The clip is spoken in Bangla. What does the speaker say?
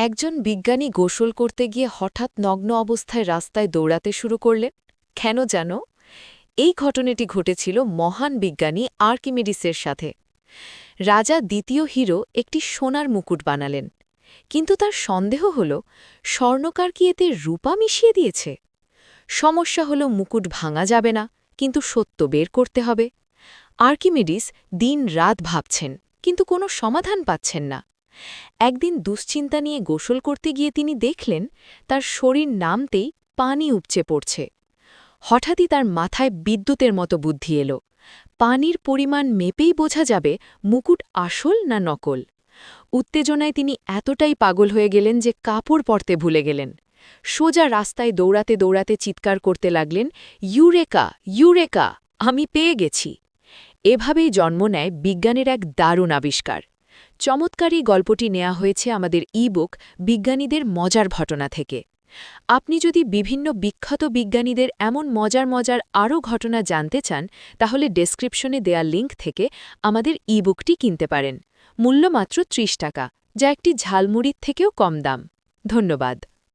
একজন বিজ্ঞানী গোসল করতে গিয়ে হঠাৎ নগ্ন অবস্থায় রাস্তায় দৌড়াতে শুরু করলেন। কেন জানো? এই ঘটনাটি ঘটেছিল মহান বিজ্ঞানী আর্কিমিডিসের সাথে। রাজা দ্বিতীয় হিরো একটি সোনার মুকুট বানালেন, কিন্তু তার সন্দেহ হল স্বর্ণকার কি এতে রূপা মিশিয়ে দিয়েছে। সমস্যা হল মুকুট ভাঙা যাবে না, কিন্তু সত্য বের করতে হবে। আর্কিমিডিস দিন রাত ভাবছেন, কিন্তু কোনো সমাধান পাচ্ছেন না। একদিন দুশ্চিন্তা নিয়ে গোসল করতে গিয়ে তিনি দেখলেন তার শরীর নামতেই পানি উপচে পড়ছে। হঠাৎই তার মাথায় বিদ্যুতের মতো বুদ্ধি এলো, পানির পরিমাণ মেপেই বোঝা যাবে মুকুট আসল না নকল। উত্তেজনায় তিনি এতটাই পাগল হয়ে গেলেন যে কাপড় পরতে ভুলে গেলেন। সোজা রাস্তায় দৌড়াতে দৌড়াতে চিৎকার করতে লাগলেন, ইউরেকা, ইউরেকা, আমি পেয়ে গেছি। এভাবেই জন্ম নেয় বিজ্ঞানের এক দারুণ আবিষ্কার। চমৎকারী গল্পটি নেওয়া হয়েছে আমাদের ই-বুক বিজ্ঞানীদের মজার ঘটনা থেকে। আপনি যদি বিভিন্ন বিখ্যাত বিজ্ঞানীদের এমন মজার মজার আরও ঘটনা জানতে চান, তাহলে ডেসক্রিপশনে দেয়া লিঙ্ক থেকে আমাদের ই-বুকটি কিনতে পারেন। মূল্য মাত্র ৩০ টাকা, যা একটি ঝালমুড়ির থেকেও কম দাম। ধন্যবাদ।